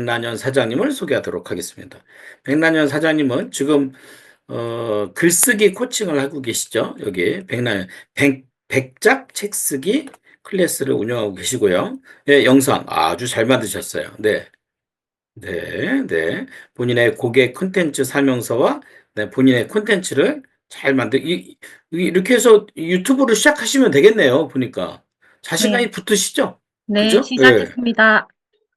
백난현 사장님을 소개하도록 하겠습니다. 백난현 사장님은 지금 글쓰기 코칭을 하고 계시죠? 여기 백난현 백작 책쓰기 클래스를 운영하고 계시고요. 네, 영상 아주 잘 만드셨어요. 네, 네, 네. 본인의 고객 콘텐츠 설명서와 네, 본인의 콘텐츠를 잘 이렇게 해서 유튜브를 시작하시면 되겠네요. 보니까 네, 자신감이 붙으시죠? 네, 그죠? 예. 시작했습니다.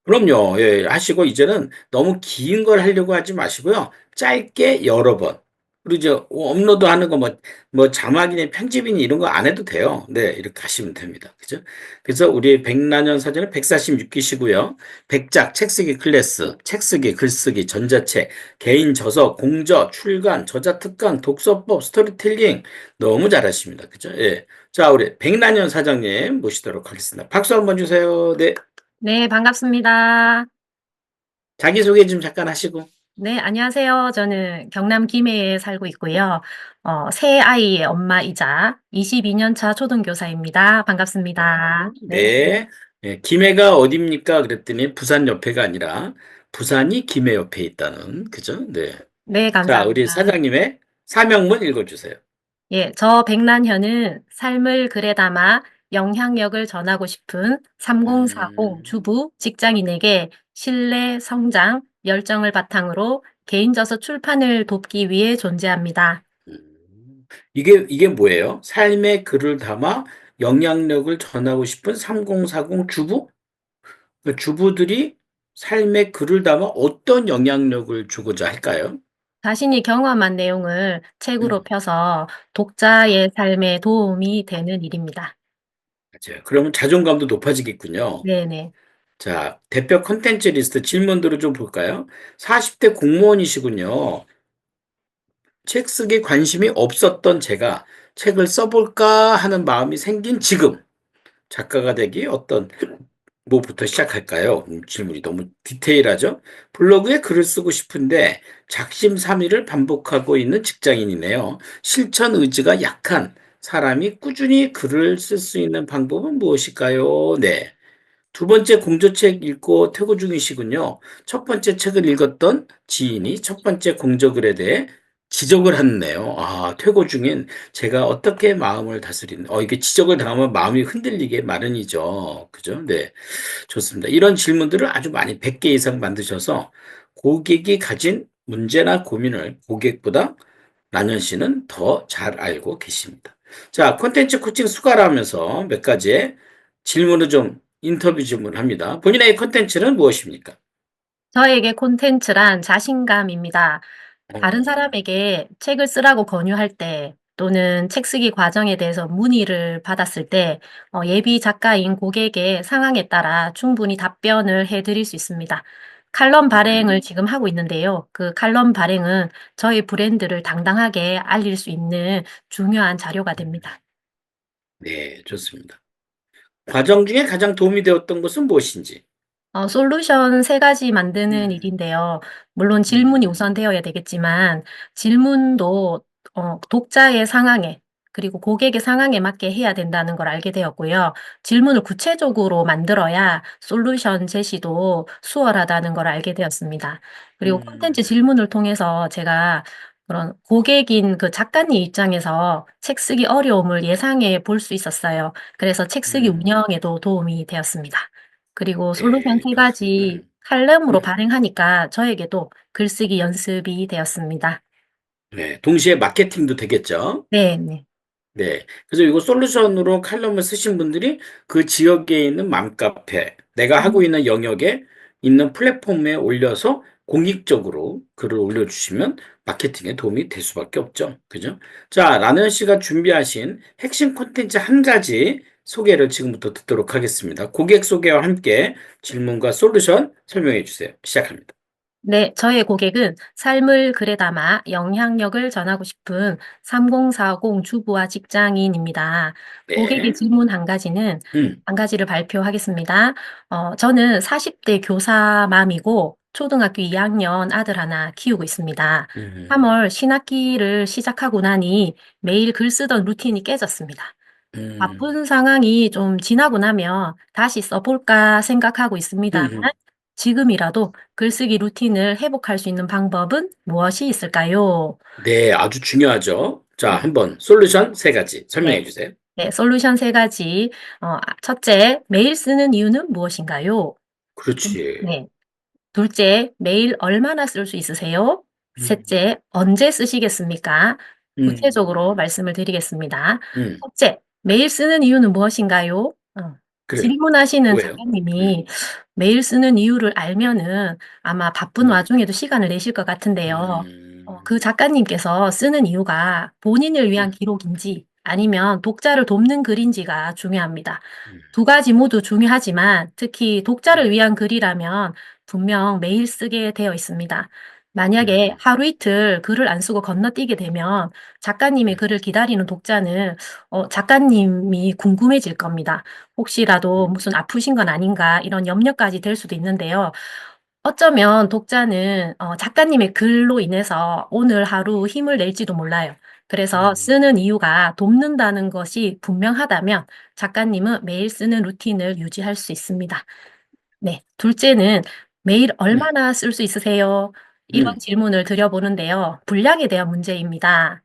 그럼요. 예, 하시고 이제는 너무 긴 걸 하려고 하지 마시고요. 짧게 여러 번. 그리고 이제 업로드 하는 거 뭐 자막이니 편집이니 이런 거 안 해도 돼요. 네, 이렇게 하시면 됩니다. 그죠? 그래서 우리 백난현 사전은 146기시고요. 백작, 책쓰기 클래스, 책쓰기, 글쓰기, 전자책, 개인 저서, 공저, 출간, 저자 특강, 독서법, 스토리텔링 너무 잘하십니다. 그죠? 예. 자, 우리 백난현 사장님 모시도록 하겠습니다. 박수 한번 주세요. 네. 네, 반갑습니다. 자기소개 좀 잠깐 하시고. 네, 안녕하세요. 저는 경남 김해에 살고 있고요. 세 아이의 엄마이자 22년 차 초등교사입니다. 반갑습니다. 네, 네. 네, 김해가 어딥니까? 그랬더니 부산 옆에가 아니라 부산이 김해 옆에 있다는, 그죠? 네. 네, 자, 우리 감사합니다. 사장님의 사명문 읽어주세요. 예, 저 백란현은 삶을 글에 담아 영향력을 전하고 싶은 3040 음, 주부 직장인에게 신뢰, 성장, 열정을 바탕으로 개인저서 출판을 돕기 위해 존재합니다. 이게 뭐예요? 삶의 글을 담아 영향력을 전하고 싶은 3040 주부? 그 주부들이 삶의 글을 담아 어떤 영향력을 주고자 할까요? 자신이 경험한 내용을 책으로 음, 펴서 독자의 삶에 도움이 되는 일입니다. 맞아요. 그러면 자존감도 높아지겠군요. 네네. 자, 대표 컨텐츠 리스트 질문들을 좀 볼까요? 40대 공무원이시군요. 책 쓰기 관심이 없었던 제가 책을 써볼까 하는 마음이 생긴 지금 작가가 되기 어떤 뭐부터 시작할까요? 질문이 너무 디테일하죠? 블로그에 글을 쓰고 싶은데 작심삼일을 반복하고 있는 직장인이네요. 실천 의지가 약한 사람이 꾸준히 글을 쓸 수 있는 방법은 무엇일까요? 네. 두 번째 공저책 읽고 퇴고 중이시군요. 첫 번째 책을 읽었던 지인이 첫 번째 공저글에 대해 지적을 하네요. 아, 퇴고 중인 제가 어떻게 마음을 다스리는, 이게 지적을 당하면 마음이 흔들리게 마련이죠. 그죠? 네. 좋습니다. 이런 질문들을 아주 많이 100개 이상 만드셔서 고객이 가진 문제나 고민을 고객보다 나연 씨는 더 잘 알고 계십니다. 자, 콘텐츠 코칭 수가라 하면서 몇 가지의 질문을 좀 인터뷰 질문합니다. 본인의 콘텐츠는 무엇입니까? 저에게 콘텐츠란 자신감입니다. 다른 어, 사람에게 책을 쓰라고 권유할 때 또는 책 쓰기 과정에 대해서 문의를 받았을 때 예비 작가인 고객의 상황에 따라 충분히 답변을 해 드릴 수 있습니다. 칼럼 발행을 음, 지금 하고 있는데요. 그 칼럼 발행은 저희 브랜드를 당당하게 알릴 수 있는 중요한 자료가 됩니다. 네, 좋습니다. 과정 중에 가장 도움이 되었던 것은 무엇인지? 솔루션 3 가지 만드는 음, 일인데요. 물론 질문이 음, 우선 되어야 되겠지만 질문도 독자의 상황에 그리고 고객의 상황에 맞게 해야 된다는 걸 알게 되었고요. 질문을 구체적으로 만들어야 솔루션 제시도 수월하다는 걸 알게 되었습니다. 그리고 콘텐츠 음, 질문을 통해서 제가 그런 고객인 그 작가님 입장에서 책 쓰기 어려움을 예상해 볼 수 있었어요. 그래서 책 쓰기 음, 운영에도 도움이 되었습니다. 그리고 솔루션 네, 3 좋습니다. 가지 칼럼으로 네. 발행하니까 저에게도 글쓰기 연습이 되었습니다. 네, 동시에 마케팅도 되겠죠? 네네. 네. 그래서 이거 솔루션으로 칼럼을 쓰신 분들이 그 지역에 있는 맘카페, 내가 하고 음. 있는 영역에 있는 플랫폼에 올려서 공익적으로 글을 올려주시면 마케팅에 도움이 될 수밖에 없죠. 그죠? 자, 라는 씨가 준비하신 핵심 콘텐츠 한 가지 소개를 지금부터 듣도록 하겠습니다. 고객 소개와 함께 질문과 솔루션 설명해 주세요. 시작합니다. 네. 저의 고객은 삶을 글에 담아 영향력을 전하고 싶은 3040 주부와 직장인입니다. 고객의 네. 질문 한 가지는 음, 한 가지를 발표하겠습니다. 저는 40대 교사맘이고 초등학교 2학년 아들 하나 키우고 있습니다. 3 음, 월 신학기를 시작하고 나니 매일 글 쓰던 루틴이 깨졌습니다. 음, 바쁜 상황이 좀 지나고 나면 '다시 써 볼까.' 생각하고 있습니다만 음, 지금이라도 글쓰기 루틴을 회복할 수 있는 방법은 무엇이 있을까요? 네, 아주 중요하죠. 자, 네. 한번 솔루션 세 가지 설명해 네. 주세요. 네. 솔루션 세 가지. 첫째, 매일 쓰는 이유는 무엇인가요? 그렇지. 네. 둘째, 매일 얼마나 쓸 수 있으세요? 음, 셋째, 언제 쓰시겠습니까? 구체적으로 음, 말씀을 드리겠습니다. 음, 첫째, 매일 쓰는 이유는 무엇인가요? 그래. 질문하시는 왜요? 작가님이 매일 쓰는 이유를 알면은 아마 바쁜 음, 와중에도 시간을 내실 것 같은데요. 그 음, 작가님께서 쓰는 이유가 본인을 위한 음, 기록인지 아니면 독자를 돕는 글인지가 중요합니다. 음, 두 가지 모두 중요하지만 특히 독자를 음, 위한 글이라면 분명 매일 쓰게 되어 있습니다. 만약에 음, 하루 이틀 글을 안 쓰고 건너뛰게 되면 작가님의 글을 기다리는 독자는 작가님이 궁금해질 겁니다. 혹시라도 음, 무슨 아프신 건 아닌가 이런 염려까지 될 수도 있는데요. 어쩌면 독자는 작가님의 글로 인해서 오늘 하루 힘을 낼지도 몰라요. 그래서 음, 쓰는 이유가 돕는다는 것이 분명하다면 작가님은 매일 쓰는 루틴을 유지할 수 있습니다. 네. 둘째는 "매일 음, 얼마나 쓸 수 있으세요?" 이런 음, 질문을 드려보는데요. 분량에 대한 문제입니다.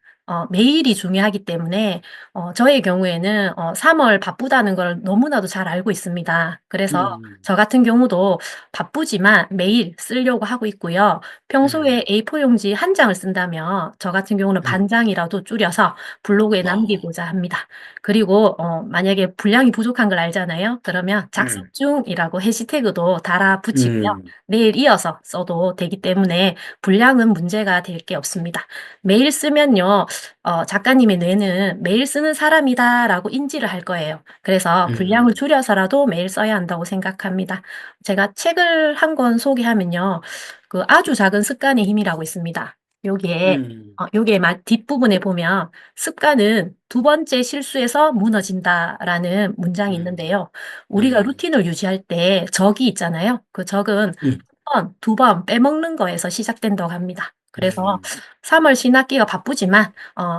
매일이 중요하기 때문에 저의 경우에는 3월 바쁘다는 걸 너무나도 잘 알고 있습니다. 그래서 음, 저 같은 경우도 바쁘지만 매일 쓰려고 하고 있고요. 평소에 음, A4 용지 한 장을 쓴다면 저 같은 경우는 음, 반 장이라도 줄여서 블로그에 어, 남기고자 합니다. 그리고 만약에 분량이 부족한 걸 알잖아요. 그러면 작성 음, 중이라고 해시태그도 달아 붙이고요. 음, 내일 이어서 써도 되기 때문에 분량은 문제가 될 게 없습니다. 매일 쓰면요. 작가님의 뇌는 '매일 쓰는 사람이다.'라고 인지를 할 거예요. 그래서 분량을 음, 줄여서라도 매일 써야 한다고 생각합니다. 제가 책을 한 권 소개하면요. 그 아주 작은 습관의 힘이라고 있습니다. 요게 음, 요게 뒷부분에 보면 "습관은 두 번째 실수에서 무너진다."라는 문장이 음, 있는데요. 우리가 음, 루틴을 유지할 때 적이 있잖아요. 그 적은 음, 1 번, 2번 빼먹는 거에서 시작된다고 합니다. 그래서 음, 3월 신학기가 바쁘지만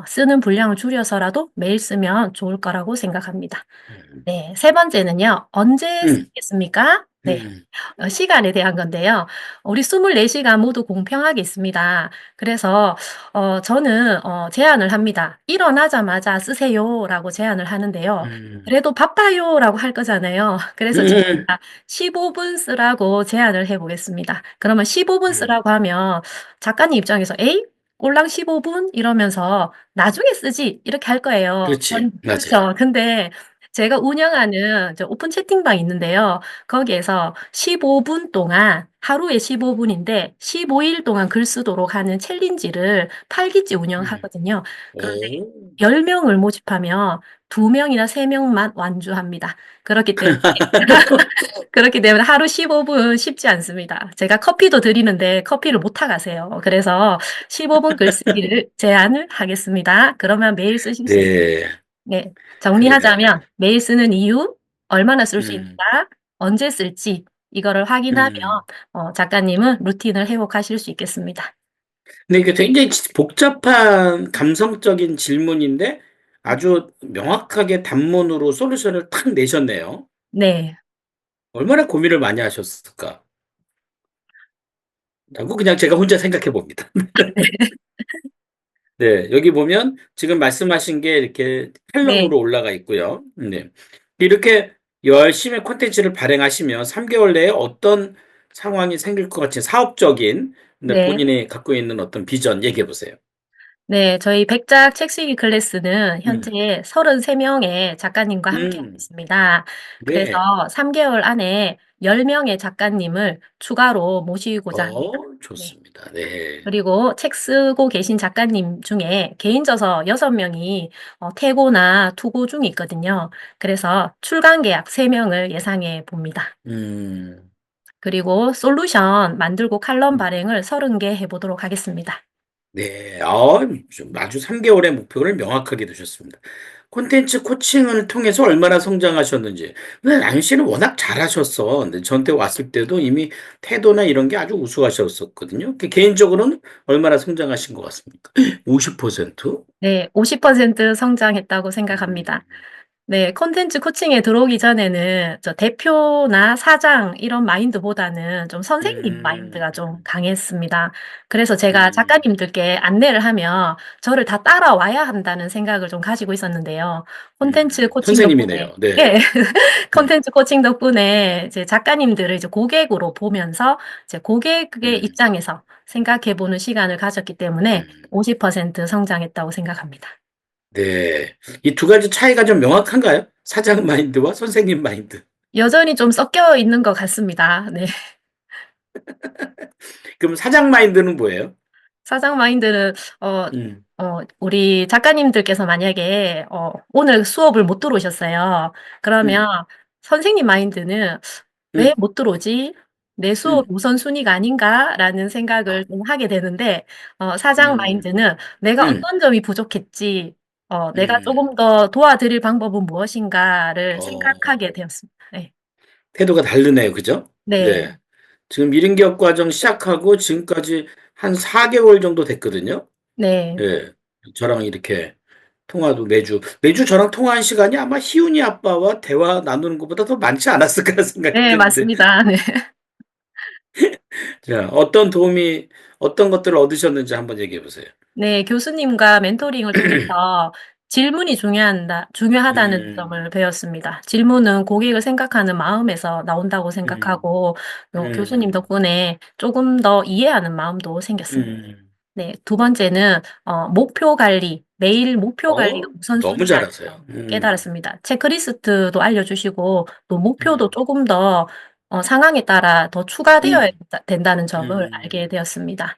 쓰는 분량을 줄여서라도 매일 쓰면 좋을 거라고 생각합니다. 음, 네. 세 번째는요. 언제 음, 쓰겠습니까? 네. 음, 시간에 대한 건데요. 우리 24 시간 모두 공평하게 있습니다. 그래서 저는 제안을 합니다. "일어나자마자 쓰세요."라고 제안을 하는데요. 음, "그래도 바빠요."라고 할 거잖아요. 그래서 제가 음, 15분 쓰라고 제안을 해 보겠습니다. 그러면 15분 음, 쓰라고 하면 작가님 입장에서 '에이? 꼴랑 15 분?' 이러면서 '나중에 쓰지.' 이렇게 할 거예요. 그렇지. 맞아요. 그렇죠. 근데 제가 운영하는 오픈 채팅방이 있는데요. 거기에서 15분 동안 하루에 15 분인데 15일 동안 글 쓰도록 하는 챌린지를 8 기째 음, 운영하거든요. 그런데 오. 10 명을 모집하면 2 명이나 3 명만 완주합니다. 그렇기 때문에 하루 15분 쉽지 않습니다. 제가 커피도 드리는데 커피를 못 타 가세요. 그래서 15분 글쓰기를 제안을 하겠습니다. 그러면 매일 쓰실 수 있 네, 네. 그러네요. 정리하자면 매일 쓰는 이유, 얼마나 쓸 수 음, 있는가, 언제 쓸지 이거를 확인하면 음. 작가님은 루틴을 회복하실 수 있겠습니다. 근데 이게 굉장히 복잡한 감성적인 질문인데 아주 명확하게 단문으로 솔루션을 탁 내셨네요. 네. 얼마나 고민을 많이 하셨을까? 라고 그냥 제가 혼자 생각해 봅니다. 네, 여기 보면 지금 말씀하신 게 이렇게 네. 펠런으로 올라가 있고요. 네. 이렇게 열심히 콘텐츠를 발행하시면 3개월 내에 어떤 상황이 생길 것 같이 사업적인 네, 네. 본인이 갖고 있는 어떤 비전 얘기해 보세요. 네. 저희 백작 책 쓰기 클래스는 음, 현재 33 명의 작가님과 함께하고 음, 있습니다. 그래서 네. 3 개월 안에 10 명의 작가님을 추가로 모시고자 합니다. 네. 좋습니다. 네. 그리고 책 쓰고 계신 작가님 중에 개인저서 6 명이 퇴고나 투고 중에 있거든요. 그래서 출간 계약 3 명을 예상해 봅니다. 음, 그리고 솔루션 만들고 칼럼 음, 발행을 30개 해 보도록 하겠습니다. 네. 좀 아주 3개월의 목표를 명확하게 두셨습니다. 콘텐츠 코칭을 통해서 얼마나 성장하셨는지. 근데 나윤 씨는 워낙 잘하셨어. 근데 저한테 왔을 때도 이미 태도나 이런 게 아주 우수하셨었거든요. 개인적으로는 얼마나 성장하신 것 같습니까? 50%? 네. 50% 성장했다고 음, 생각합니다. 네, 콘텐츠 코칭에 들어오기 전에는 저 대표나 사장 이런 마인드보다는 좀 선생님 음, 마인드가 좀 강했습니다. 그래서 제가 음, 작가님들께 안내를 하면 저를 다 따라와야 한다는 생각을 좀 가지고 있었는데요. 콘텐츠 코칭 덕분에, 선생님이네요. 네. 예, 네. 콘텐츠 코칭 덕분에 이제 작가님들을 이제 고객으로 보면서 이제 고객의 음, 입장에서 생각해 보는 시간을 가졌기 때문에 음. 50% 성장했다고 생각합니다. 네. 이 두 가지 차이가 좀 명확한가요? 사장 마인드와 선생님 마인드. 여전히 좀 섞여 있는 것 같습니다. 네. 그럼 사장 마인드는 뭐예요? 사장 마인드는 어 음, 우리 작가님들께서 만약에 오늘 수업을 못 들어오셨어요. 그러면 음, 선생님 마인드는 '왜 음, 못 들어오지? 내 수업 음. 우선순위가 아닌가?'라는 생각을 아, 좀 하게 되는데 사장 음, 마인드는 '내가 음, 어떤 점이 부족했지? 내가 음. 쪼금 더 도와드릴 방법은 무엇인가?'를 어, 생각하게 되었습니다. 네. 태도가 다르네요. 그죠? 네. 네. 지금 1인 기업 과정 시작하고 지금까지 한 4개월 정도 됐거든요. 네. 예. 저랑 이렇게 통화도 매주 저랑 통화한 시간이 아마 희훈이 아빠와 대화 나누는 것보다 더 많지 않았을까 생각이 네, 드는데. 맞습니다. 네. 자, 어떤 것들을 얻으셨는지 한번 얘기해 보세요. 네. 교수님과 멘토링을 통해서 질문이 중요하다는 음, 점을 배웠습니다. 질문은 고객을 생각하는 마음에서 나온다고 음, 생각하고 교수님 음, 덕분에 쪼금 더 이해하는 마음도 생겼습니다. 음. 네. 두 번째는 목표 관리, 매일 목표 관리가 너무 우선순위라는 잘하세요. 점을 깨달았습니다. 체크리스트도 알려주시고 또 목표도 음, 쪼금 더 상황에 따라 더 추가되어야 음, 된다는 점을 알게 음, 되었습니다.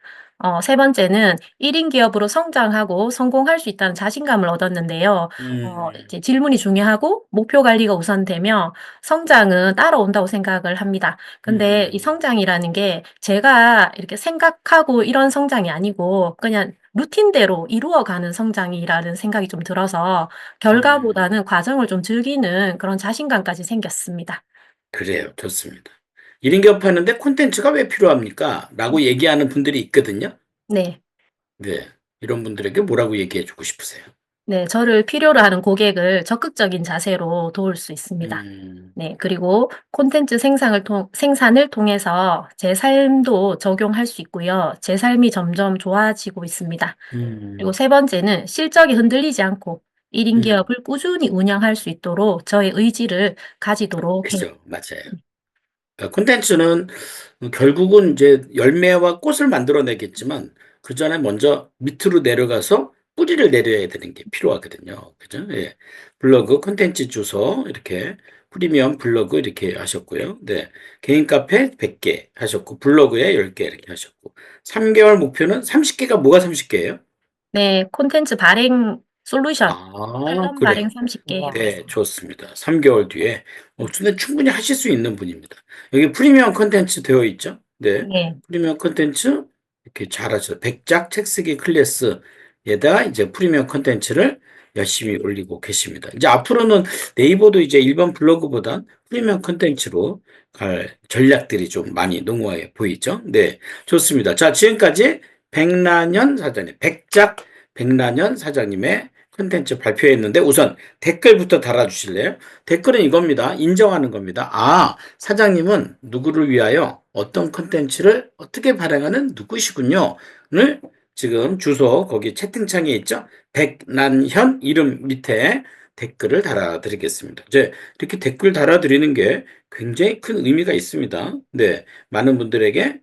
세 번째는 1인 기업으로 성장하고 성공할 수 있다는 자신감을 얻었는데요. 음, 이제 질문이 중요하고 목표 관리가 우선되면 성장은 따라온다고 생각을 합니다. 근데 이 음, 성장이라는 게 제가 이렇게 생각하고 이런 성장이 아니고 그냥 루틴대로 이루어가는 성장이라는 생각이 좀 들어서 음. 결과보다는 과정을 좀 즐기는 그런 자신감까지 생겼습니다. 그래요. 좋습니다. 1인 기업 하는데 콘텐츠가 왜 필요합니까? 라고 얘기하는 분들이 있거든요. 네. 네. 이런 분들에게 뭐라고 얘기해 주고 싶으세요? 네. 저를 필요로 하는 고객을 적극적인 자세로 도울 수 있습니다. 음, 네. 그리고 콘텐츠 생산을 통해서 제 삶도 적용할 수 있고요. 제 삶이 점점 좋아지고 있습니다. 그리고 음, 세 번째는 실적이 흔들리지 않고 1인 음. 기업을 꾸준히 운영할 수 있도록 저의 의지를 가지도록 해요. 그죠. 맞아요. 그러니까 콘텐츠는 결국은 이제 열매와 꽃을 만들어내겠지만 그 전에 먼저 밑으로 내려가서 뿌리를 내려야 되는 게 필요하거든요. 그죠? 예. 블로그 콘텐츠 주소 이렇게 프리미엄 블로그 이렇게 하셨고요. 네. 개인 카페 100개 하셨고 블로그에 10개 이렇게 하셨고 3개월 목표는 30개가 뭐가 30개예요? 네. 콘텐츠 발행 솔루션 아, 플간 발행 그래요. 30개 네, 해보겠습니다. 좋습니다. 3개월 뒤에. 네. 근데 충분히 하실 수 있는 분입니다. 여기 프리미엄 컨텐츠 되어 있죠? 네. 네. 프리미엄 컨텐츠, 이렇게 잘하죠. 백작 책 쓰기 클래스에다가 이제 프리미엄 컨텐츠를 열심히 올리고 계십니다. 이제 앞으로는 네이버도 이제 일반 블로그보다 프리미엄 컨텐츠로 갈 전략들이 좀 많이 농후해 보이죠? 네. 좋습니다. 자, 지금까지 백란현 사장님, 백나년 사장님의 콘텐츠 발표했는데 우선 댓글부터 달아주실래요? 댓글은 이겁니다. 인정하는 겁니다. 아, 사장님은 누구를 위하여 어떤 콘텐츠를 어떻게 발행하는 누구시군요. 를 지금 주소 거기 채팅창에 있죠? 백난현 이름 밑에 댓글을 달아드리겠습니다. 이제 이렇게 댓글 달아드리는 게 굉장히 큰 의미가 있습니다. 네, 많은 분들에게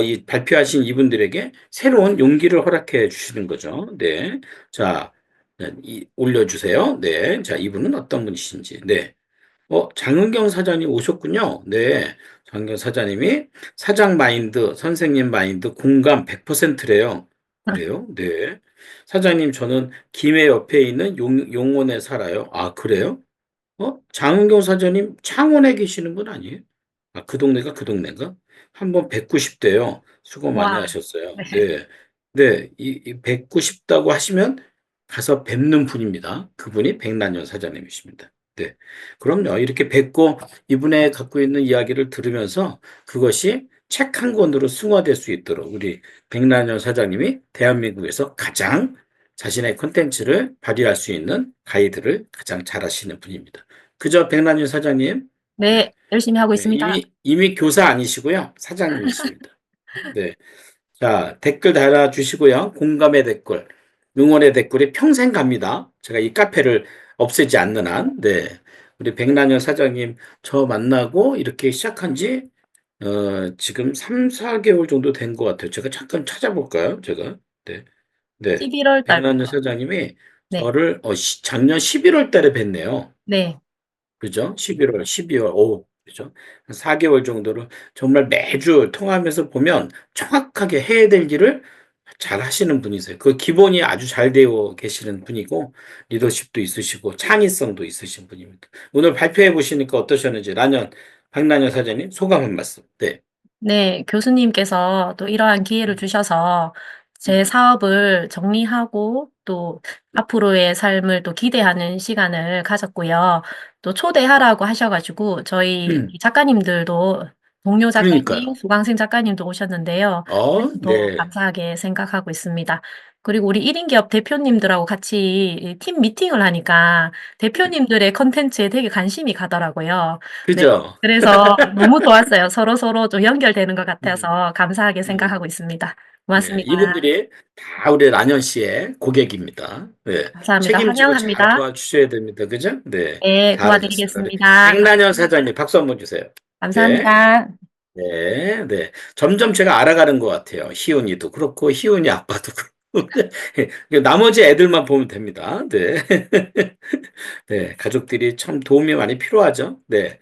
이 발표하신 이분들에게 새로운 용기를 허락해 주시는 거죠. 네. 자, 네, 올려주세요. 네. 자, 이분은 어떤 분이신지. 네. 장은경 사장님 오셨군요. 네. 장은경 사장님이 사장 마인드, 선생님 마인드 공감 100%래요. 그래요? 네. 사장님, 저는 김해 옆에 있는 용원에 살아요. 아, 그래요? 장은경 사장님 창원에 계시는 분 아니에요? 아, 그 동네가 그 동네인가? 한번 뵙고 싶대요. 수고 많이 와. 네. 하셨어요. 네. 네, 이 뵙고 싶다고 하시면 가서 뵙는 분입니다. 그분이 백난현 사장님이십니다. 네. 그럼요. 이렇게 뵙고 이분의 갖고 있는 이야기를 들으면서 그것이 책 한 권으로 승화될 수 있도록 우리 백난현 사장님이 대한민국에서 가장 자신의 콘텐츠를 발휘할 수 있는 가이드를 가장 잘 하시는 분입니다. 그죠, 백남준 사장님? 네. 네, 열심히 하고 네, 있습니다. 이미 교사 아니시고요. 사장님이십니다. 네. 자, 댓글 달아주시고요. 공감의 댓글, 응원의 댓글이 평생 갑니다. 제가 이 카페를 없애지 않는 한. 네. 우리 백남준 사장님, 저 만나고 이렇게 시작한 지, 지금 3, 4개월 정도 된 것 같아요. 제가 잠깐 찾아볼까요? 제가. 네. 네. 11월 백남준 달부터. 사장님이 네, 저를, 작년 11월 달에 뵀네요. 네, 그죠? 11월, 12월, 그죠? 한 4개월 정도를 정말 매주 통화하면서 보면 정확하게 해야 될 일을 잘 하시는 분이세요. 그 기본이 아주 잘 되어 계시는 분이고, 리더십도 있으시고, 창의성도 있으신 분입니다. 오늘 발표해 보시니까 어떠셨는지, 박난현 사장님, 소감 한 말씀. 네. 네, 교수님께서 또 이러한 기회를 주셔서 제 사업을 정리하고 또 앞으로의 삶을 또 기대하는 시간을 가졌고요. 또 초대하라고 하셔가지고 저희 작가님들도 동료 작가님, 그러니까요. 수강생 작가님도 오셨는데요. 더 네. 감사하게 생각하고 있습니다. 그리고 우리 1인 기업 대표님들하고 같이 이팀 미팅을 하니까 대표님들의 컨텐츠에 되게 관심이 가더라고요. 네. 그죠? 그래서 너무 좋았어요. 서로서로 좀 연결되는 것 음, 같아서 감사하게 음. 생각하고 있습니다. 네, 고맙습니다. 이분들이 다 우리 란현 씨의 고객입니다. 네, 감사합니다. 책임지고 잘 환영합니다. 도와주셔야 됩니다. 그죠? 네, 네, 잘하셨어요. 우리 도와드리겠습니다. 백란현 사장님 박수 한번 주세요. 네, 감사합니다. 네, 네. 점점 제가 알아가는 것 같아요. 희훈이도 그렇고, 희훈이 아빠도 그렇고. 나머지 애들만 보면 됩니다. 네. 네, 가족들이 참 도움이 많이 필요하죠. 네.